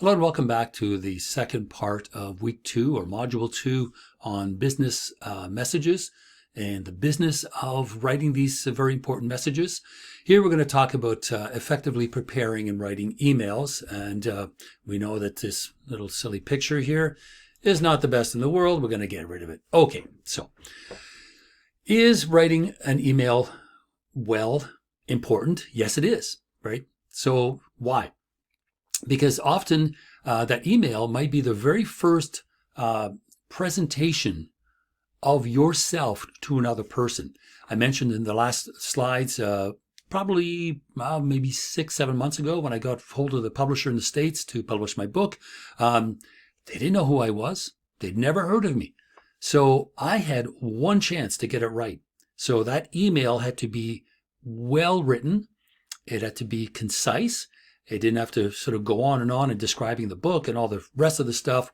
Hello and welcome back to the second part of week 2 or module 2 on business messages and the business of writing these very important messages. Here we're going to talk about effectively preparing and writing emails. And we know that this little silly picture here is not the best in the world. We're going to get rid of it. Okay, so is writing an email well important? Yes, it is, right? So why? Because often that email might be the very first presentation of yourself to another person. I mentioned in the last slides, probably maybe 6-7 months ago when I got hold of the publisher in the States to publish my book, they didn't know who I was. They'd never heard of me. So I had one chance to get it right. So that email had to be well written. It had to be concise. It didn't have to sort of go on and describing the book and all the rest of the stuff.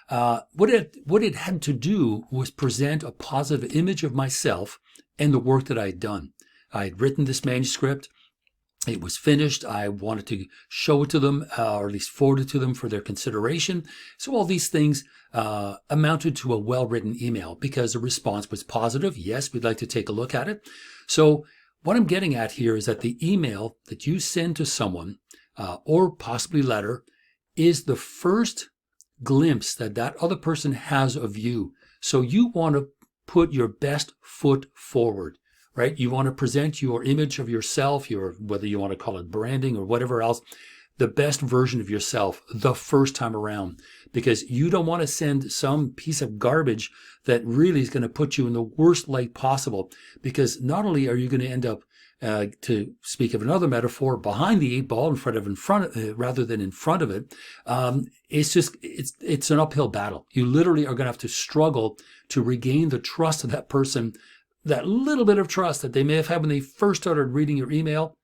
What it had to do was present a positive image of myself and the work that I had done. I had written this manuscript. It was finished. I wanted to show it to them, or at least forward it to them for their consideration. So all these things amounted to a well-written email because the response was positive. Yes, we'd like to take a look at it. So what I'm getting at here is that the email that you send to someone or possibly letter, is the first glimpse that that other person has of you. So you want to put your best foot forward, right? You want to present your image of yourself, whether you want to call it branding or whatever else, the best version of yourself the first time around, because you don't want to send some piece of garbage that really is going to put you in the worst light possible, because not only are you going to end up to speak of another metaphor, behind the 8 ball rather than in front of it, it's an uphill battle. You literally are going to have to struggle to regain the trust of that person, that little bit of trust that they may have had when they first started reading your email,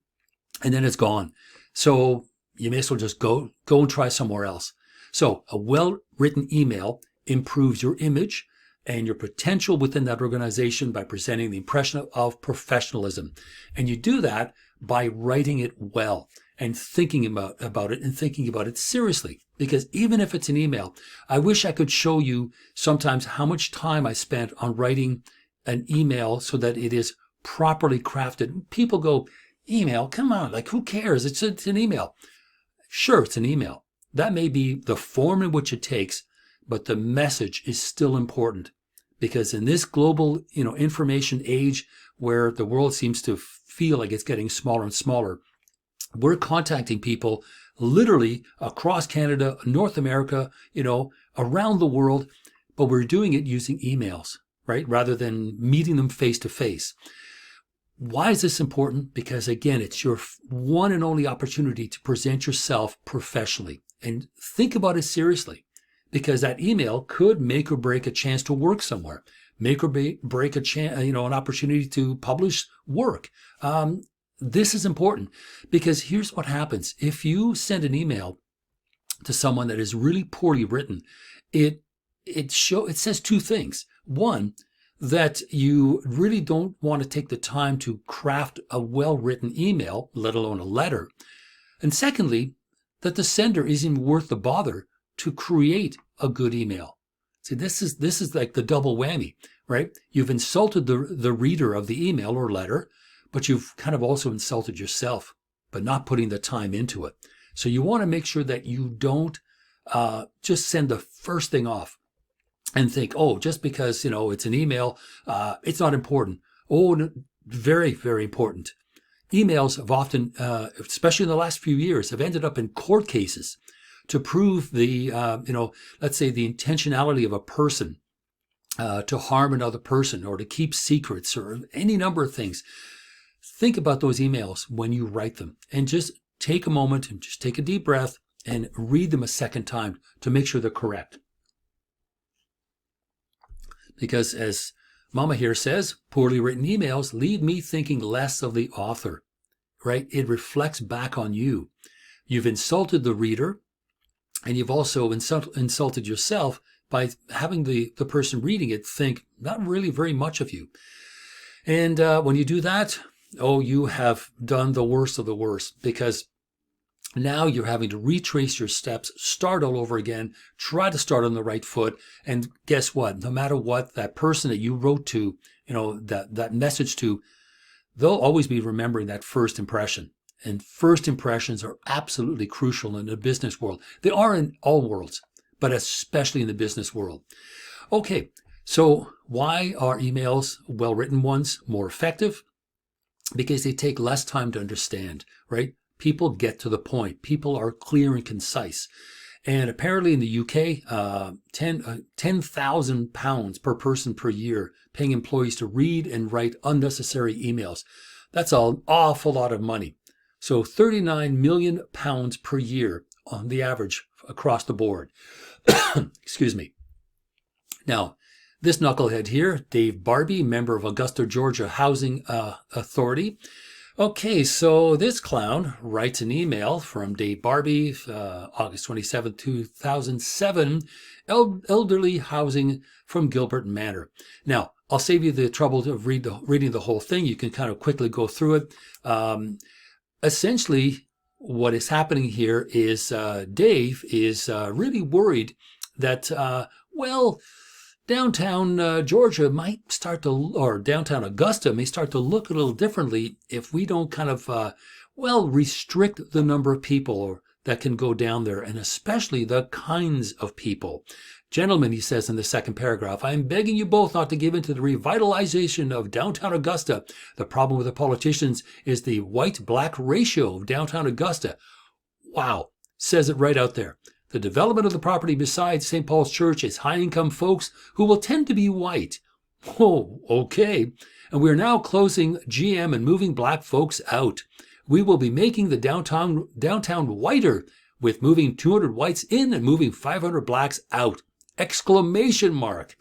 and then it's gone. So you may as well just go and try somewhere else. So a well-written email improves your image and your potential within that organization by presenting the impression of professionalism. And you do that by writing it well and thinking about it and thinking about it seriously. Because even if it's an email, I wish I could show you sometimes how much time I spent on writing an email so that it is properly crafted. People go, email? Come on, like who cares? It's an email. Sure, it's an email. That may be the form in which it takes, but the message is still important, because in this global, information age where the world seems to feel like it's getting smaller and smaller, we're contacting people literally across Canada, North America, around the world, but we're doing it using emails, right? Rather than meeting them face to face. Why is this important? Because again, it's your one and only opportunity to present yourself professionally, and think about it seriously. Because that email could make or break a chance to work somewhere, make or break a chance, an opportunity to publish work. This is important because here's what happens. If you send an email to someone that is really poorly written, it says two things. One, that you really don't want to take the time to craft a well-written email, let alone a letter. And secondly, that the sender isn't worth the bother to create a good email. See, this is like the double whammy, right? You've insulted the reader of the email or letter, but you've kind of also insulted yourself, but not putting the time into it. So you want to make sure that you don't just send the first thing off and think, oh, just because, it's an email, it's not important. Oh, no, very, very important. Emails have often, especially in the last few years, have ended up in court cases to prove the, let's say the intentionality of a person to harm another person or to keep secrets or any number of things. Think about those emails when you write them, and just take a moment and just take a deep breath and read them a second time to make sure they're correct. Because as Mama here says, poorly written emails leave me thinking less of the author, right? It reflects back on you. You've insulted the reader, and you've also insulted yourself by having the person reading it think not really very much of you. And when you do that, you have done the worst of the worst, because Now you're having to retrace your steps, start all over again, try to start on the right foot. And guess what? No matter what, that person that you wrote to, that message to, they'll always be remembering that first impression. And first impressions are absolutely crucial in the business world. They are in all worlds, but especially in the business world. Okay, so why are emails, well-written ones, more effective? Because they take less time to understand, right? People get to the point. People are clear and concise. And apparently in the UK, £10,000 per person per year, paying employees to read and write unnecessary emails. That's an awful lot of money. So £39 million per year on the average across the board. Excuse me. Now, this knucklehead here, Dave Barbee, member of Augusta, Georgia Housing Authority. Okay, so this clown writes an email from Dave Barbee, August 27, 2007, elderly housing from Gilbert Manor. Now, I'll save you the trouble of reading the whole thing. You can kind of quickly go through it. Essentially, what is happening here is Dave is really worried that, downtown Georgia might start to, or downtown Augusta may start to look a little differently if we don't kind of, restrict the number of people that can go down there, and especially the kinds of people. Gentlemen, he says in the second paragraph, I'm begging you both not to give in to the revitalization of downtown Augusta. The problem with the politicians is the white-black ratio of downtown Augusta. Wow, says it right out there. The development of the property beside St. Paul's Church is high-income folks who will tend to be white. Oh, okay. And we're now closing GM and moving black folks out. We will be making the downtown whiter with moving 200 whites in and moving 500 blacks out. Exclamation mark.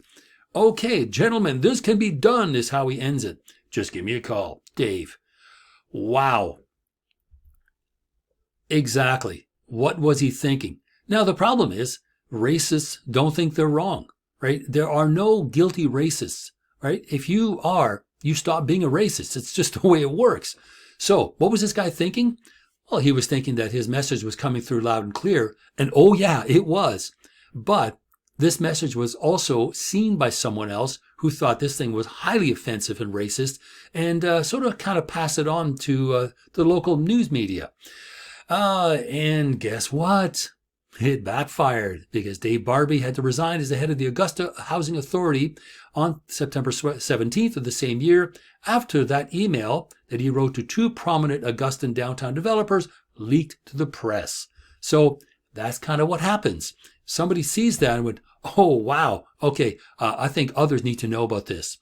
Okay, gentlemen, this can be done is how he ends it. Just give me a call. Dave. Wow. Exactly. What was he thinking? Now, the problem is racists don't think they're wrong, right? There are no guilty racists, right? If you are, you stop being a racist. It's just the way it works. So what was this guy thinking? Well, he was thinking that his message was coming through loud and clear. And oh yeah, it was. But this message was also seen by someone else who thought this thing was highly offensive and racist and sort of kind of pass it on to the local news media. And guess what? It backfired because Dave Barbee had to resign as the head of the Augusta Housing Authority on September 17th of the same year after that email that he wrote to two prominent Augustan downtown developers leaked to the press. So that's kind of what happens. Somebody sees that and went, oh, wow, okay, I think others need to know about this.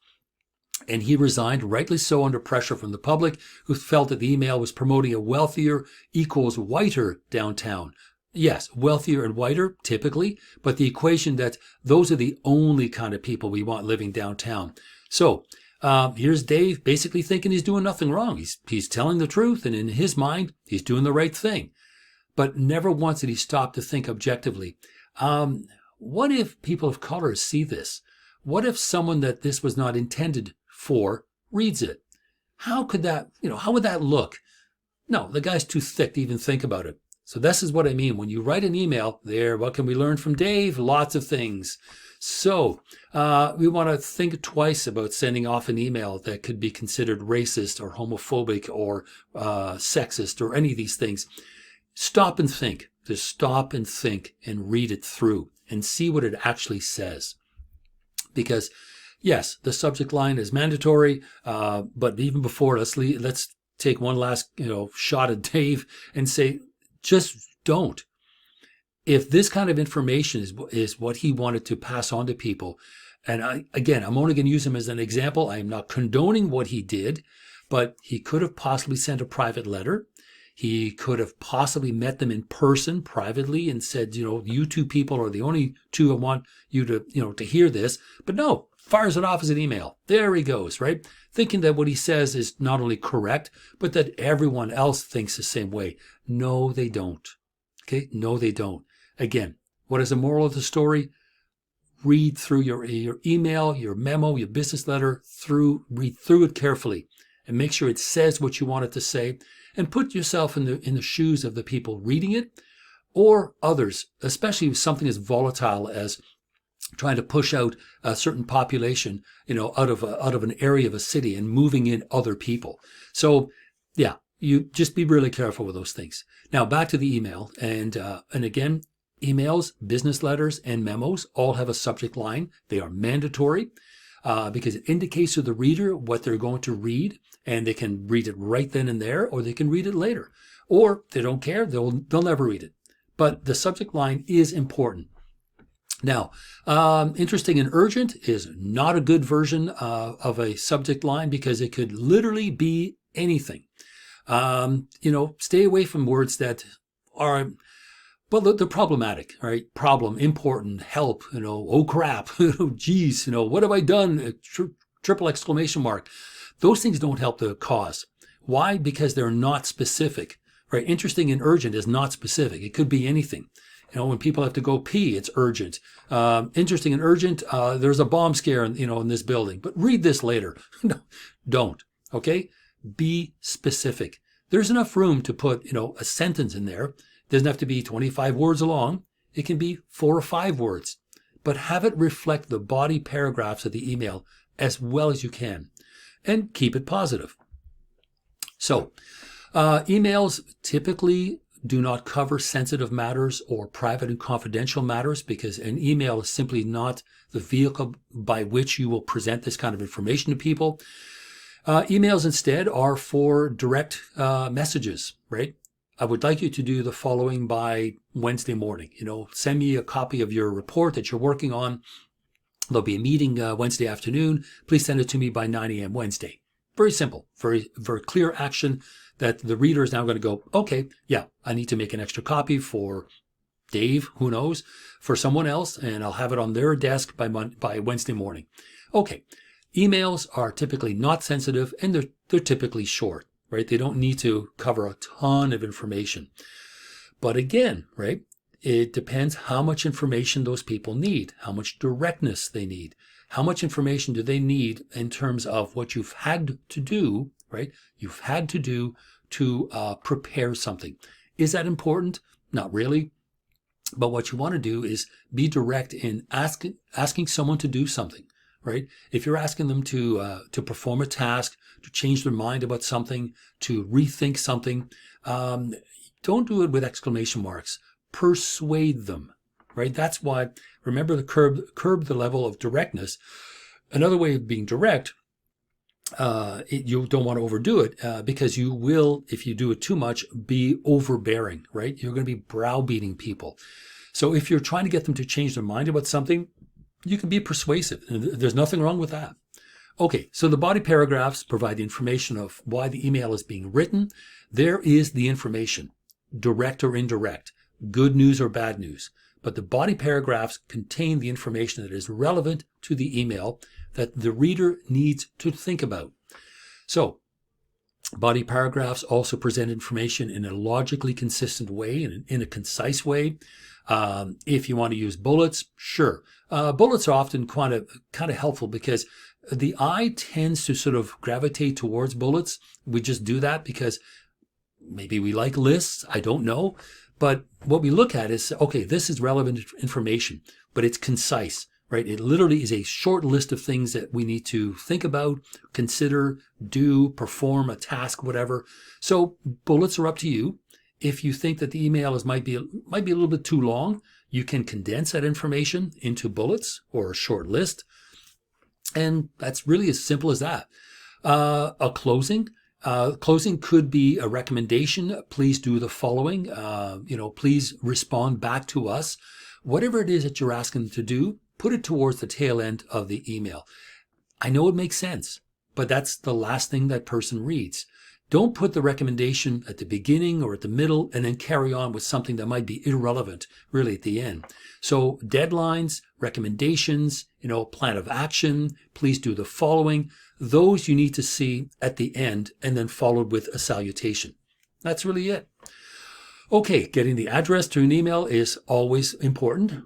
And he resigned, rightly so, under pressure from the public, who felt that the email was promoting a wealthier equals whiter downtown. Yes, wealthier and whiter, typically, but the equation that those are the only kind of people we want living downtown. So here's Dave basically thinking he's doing nothing wrong. He's telling the truth, and in his mind, he's doing the right thing. But never once did he stop to think objectively. What if people of color see this? What if someone that this was not intended for reads it? How could that, how would that look? No, the guy's too thick to even think about it. So this is what I mean. When you write an email there, what can we learn from Dave? Lots of things. So we want to think twice about sending off an email that could be considered racist or homophobic or sexist or any of these things. Stop and think. Just stop and think and read it through and see what it actually says. Because, yes, the subject line is mandatory, but even before, let's take one last shot at Dave and say, just don't. If this kind of information is what he wanted to pass on to people, and I'm only going to use him as an example. I am not condoning what he did, but he could have possibly sent a private letter. He could have possibly met them in person privately and said, you two people are the only two I want you to, to hear this. But no, fires it off as an email. There he goes, right? Thinking that what he says is not only correct, but that everyone else thinks the same way. No, they don't. Okay? No, they don't. Again, what is the moral of the story? Read through your email, your memo, your business letter, read through it carefully and make sure it says what you want it to say. and put yourself in the shoes of the people reading it or others, especially with something as volatile as trying to push out a certain population, out of an area of a city and moving in other people. So yeah, you just be really careful with those things. Now back to the email, and again, emails, business letters, and memos all have a subject line. They are mandatory because it indicates to the reader what they're going to read, and they can read it right then and there, or they can read it later, or they don't care. They'll never read it. But the subject line is important. Now, interesting and urgent is not a good version of a subject line because it could literally be anything. Stay away from words that are, well, they're problematic, right? Problem, important, help, oh crap, geez, what have I done? Triple exclamation mark. Those things don't help the cause. Why? Because they're not specific, right? Interesting and urgent is not specific. It could be anything. When people have to go pee, it's urgent. Interesting and urgent, there's a bomb scare, in this building. But read this later. No, don't. Okay? Be specific. There's enough room to put, a sentence in there. It doesn't have to be 25 words long. It can be 4 or 5 words. But have it reflect the body paragraphs of the email as well as you can. And keep it positive. So, emails typically do not cover sensitive matters or private and confidential matters because an email is simply not the vehicle by which you will present this kind of information to people. Emails instead are for direct messages, right? I would like you to do the following by Wednesday morning. Send me a copy of your report that you're working on. There'll be a meeting Wednesday afternoon. Please send it to me by 9 a.m. Wednesday. Very simple, very, very clear action that the reader is now going to go, okay, yeah, I need to make an extra copy for Dave, who knows, for someone else, and I'll have it on their desk by Wednesday morning. Okay, emails are typically not sensitive, and they're typically short, right? They don't need to cover a ton of information. But again, right, it depends how much information those people need, how much directness they need. How much information do they need in terms of what you've had to do, right? You've had to do to prepare something. Is that important? Not really. But what you want to do is be direct in asking someone to do something, right? If you're asking them to perform a task, to change their mind about something, to rethink something, don't do it with exclamation marks. Persuade them, right? That's why, remember the curb the level of directness. Another way of being direct, you don't want to overdo it because you will, if you do it too much, be overbearing, right? You're going to be browbeating people. So if you're trying to get them to change their mind about something, you can be persuasive. And there's nothing wrong with that. Okay, so the body paragraphs provide the information of why the email is being written. There is the information, direct or indirect, good news or bad news. But the body paragraphs contain the information that is relevant to the email that the reader needs to think about. So, body paragraphs also present information in a logically consistent way, in a concise way. If you want to use bullets, sure. Bullets are often kind of helpful because the eye tends to sort of gravitate towards bullets. We just do that because maybe we like lists. I don't know. But what we look at is, okay, this is relevant information, but it's concise, right? It literally is a short list of things that we need to think about, consider, do, perform a task, whatever. So bullets are up to you. If you think that the email might be a little bit too long, you can condense that information into bullets or a short list. And that's really as simple as that. A closing. Closing could be a recommendation. Please do the following. Please respond back to us. Whatever it is that you're asking them to do, put it towards the tail end of the email. I know it makes sense, but that's the last thing that person reads. Don't put the recommendation at the beginning or at the middle and then carry on with something that might be irrelevant really at the end. So deadlines, recommendations, plan of action, please do the following. Those you need to see at the end and then followed with a salutation. That's really it. Okay, getting the address to an email is always important.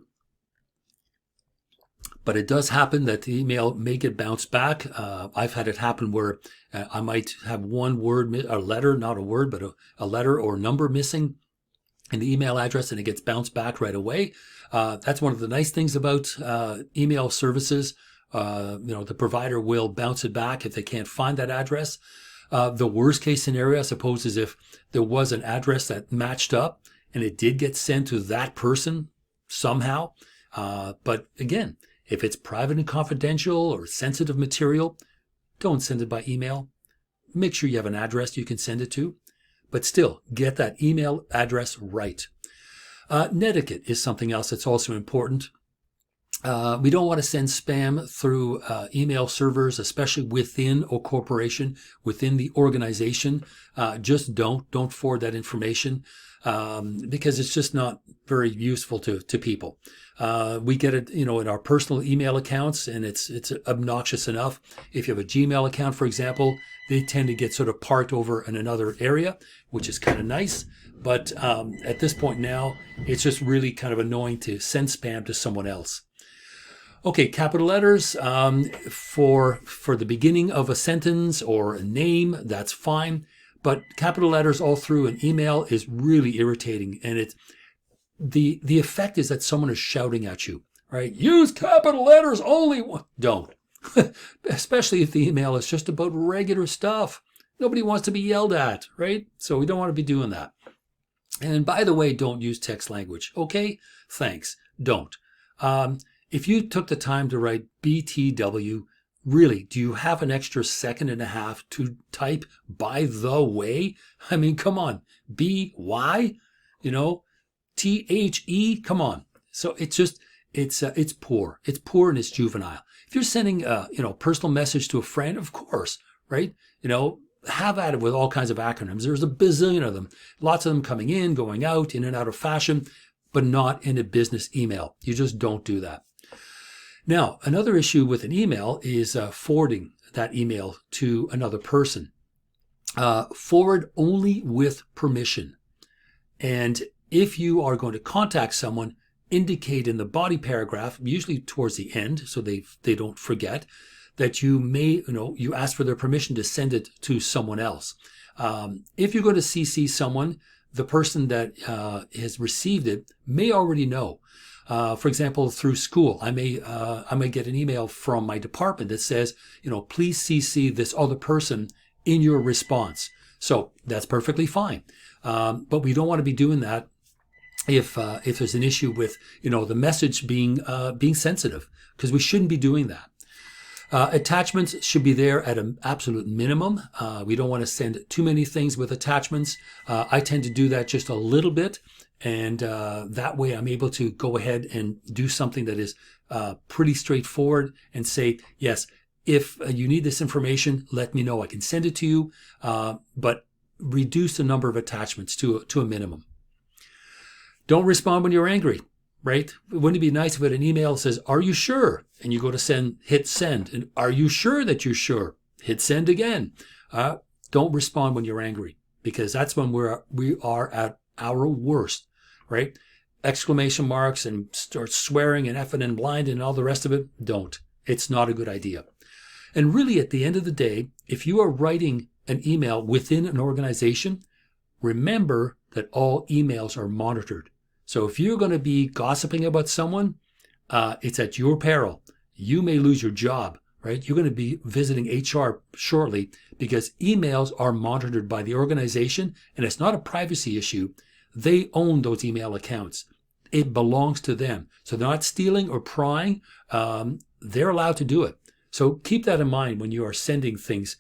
But it does happen that the email may get bounced back. I've had it happen where I might have one word, a letter, not a word, but a letter or number missing in the email address, and it gets bounced back right away. That's one of the nice things about email services. The provider will bounce it back if they can't find that address. The worst case scenario, I suppose, is if there was an address that matched up and it did get sent to that person somehow. But again, if it's private and confidential or sensitive material, don't send it by email. Make sure you have an address you can send it to, but still get that email address right. Netiquette is something else that's also important. We don't want to send spam through email servers, especially within a corporation, within the organization. Just don't forward that information because it's just not very useful to people. We get it, in our personal email accounts, and it's obnoxious enough. If you have a Gmail account, for example, they tend to get sort of parked over in another area, which is kind of nice. But at this point now, it's just really kind of annoying to send spam to someone else. Okay, capital letters for the beginning of a sentence or a name, that's fine. But capital letters all through an email is really irritating, and the effect is that someone is shouting at you, right? Use capital letters only. Don't. Especially if the email is just about regular stuff. Nobody wants to be yelled at, right? So we don't want to be doing that. And by the way, don't use text language. Okay? Thanks. Don't. If you took the time to write BTW, really, do you have an extra second and a half to type by the way? I mean, come on. BY? THE? Come on. So it's poor. It's poor and it's juvenile. If you're sending a personal message to a friend, of course, right? Have at it with all kinds of acronyms. There's a bazillion of them. Lots of them coming in, going out, in and out of fashion, but not in a business email. You just don't do that. Now, another issue with an email is forwarding that email to another person. Forward only with permission. And if you are going to contact someone, indicate in the body paragraph, usually towards the end, so they don't forget, that you may, you ask for their permission to send it to someone else. If you're going to CC someone, the person that has received it may already know. For example, through school, I may get an email from my department that says, please CC this other person in your response. So that's perfectly fine. But we don't want to be doing that if there's an issue with, the message being sensitive, because we shouldn't be doing that. Attachments should be there at an absolute minimum. We don't want to send too many things with attachments. I tend to do that just a little bit. And that way I'm able to go ahead and do something that is pretty straightforward and say, yes, if you need this information, let me know. I can send it to you, but reduce the number of attachments to a minimum. Don't respond when you're angry, right? Wouldn't it be nice if it an email says, are you sure? And you go to hit send. And are you sure that you're sure? Hit send again. Don't respond when you're angry, because that's when we are at our worst, right? Exclamation marks and start swearing and effing and blind and all the rest of it. Don't. It's not a good idea. And really, at the end of the day, if you are writing an email within an organization, remember that all emails are monitored. So if you're going to be gossiping about someone, it's at your peril. You may lose your job, right? You're going to be visiting HR shortly because emails are monitored by the organization, and it's not a privacy issue. They own those email accounts. It belongs to them. So they're not stealing or prying. They're allowed to do it. So keep that in mind when you are sending things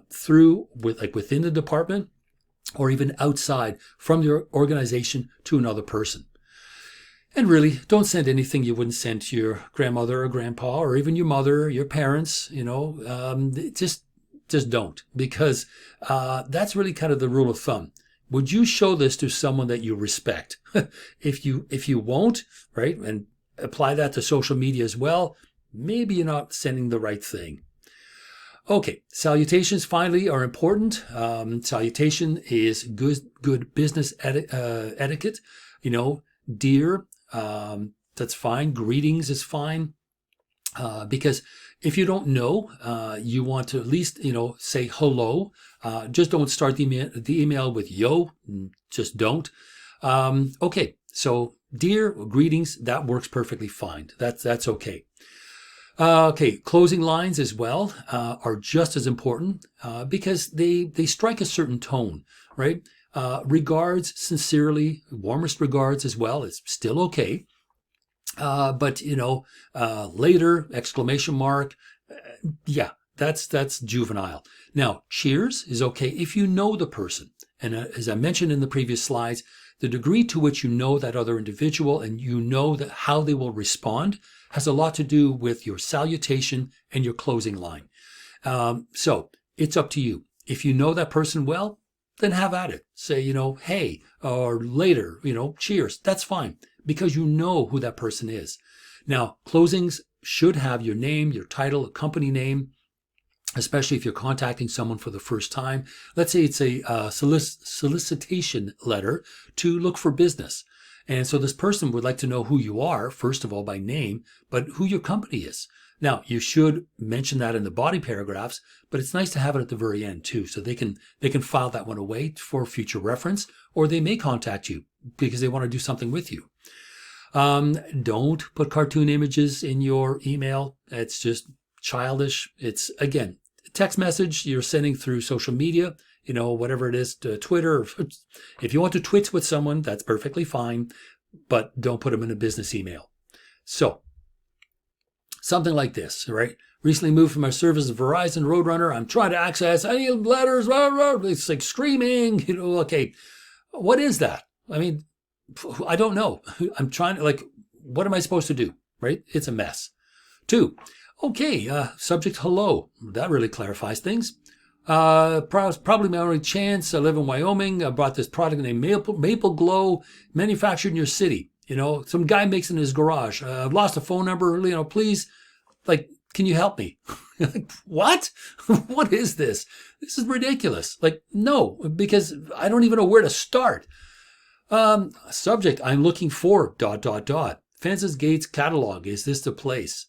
through within the department or even outside from your organization to another person. And really, don't send anything you wouldn't send to your grandmother or grandpa or even your mother, your parents, just don't, because that's really kind of the rule of thumb. Would you show this to someone that you respect? If you won't, right, and apply that to social media as well, maybe you're not sending the right thing. Okay, salutations finally are important. Salutation is good business etiquette. Dear, that's fine. Greetings is fine. Because if you don't know, you want to at least, say hello. Just don't start the email with yo. Just don't. Okay, so dear, greetings, that works perfectly fine. That's okay. Okay, closing lines as well are just as important because they strike a certain tone, right? Regards, sincerely, warmest regards as well. It's still okay. But later, exclamation mark. Yeah, that's juvenile. Now, cheers is okay if you know the person. And as I mentioned in the previous slides, the degree to which you know that other individual and you know that how they will respond has a lot to do with your salutation and your closing line. So it's up to you. If you know that person well, then have at it. Say, hey, or later, cheers. That's fine because you know who that person is. Now, closings should have your name, your title, a company name, especially if you're contacting someone for the first time. Let's say it's a solicitation letter to look for business. And so this person would like to know who you are, first of all, by name, but who your company is. Now, you should mention that in the body paragraphs, but it's nice to have it at the very end too, so they can file that one away for future reference, or they may contact you because they want to do something with you. Don't put cartoon images in your email. It's just childish. It's, again, text message you're sending through social media, whatever it is, to Twitter. If you want to twit with someone, that's perfectly fine, but don't put them in a business email. So, something like this, right? Recently moved from my service as Verizon Roadrunner. I'm trying to access any letters. It's like screaming, okay. What is that? I mean, I don't know. I'm trying to, what am I supposed to do, right? It's a mess. 2, okay, subject hello. That really clarifies things. Probably my only chance. I live in Wyoming. I bought this product named Maple Glow, manufactured in your city. Some guy makes it in his garage. I've lost a phone number. Please, can you help me? What? What is this? This is ridiculous. No, because I don't even know where to start. Subject, I'm looking for ... Fences, gates, catalog. Is this the place?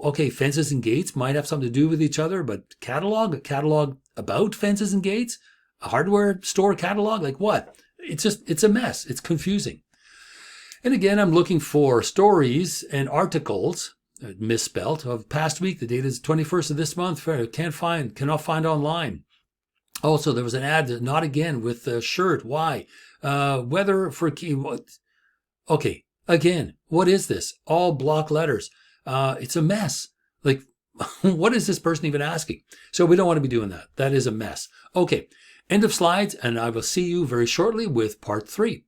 Okay, fences and gates might have something to do with each other, but a catalog about fences and gates? A hardware store catalog? What? It's a mess. It's confusing. And again, I'm looking for stories and articles, misspelt, of past week. The date is 21st of this month. Cannot find online. Also, there was an ad, not again, with the shirt. Why? Weather for key. Okay, again, what is this? All block letters. It's a mess. What is this person even asking? So we don't want to be doing that. That is a mess. Okay, end of slides, and I will see you very shortly with part 3.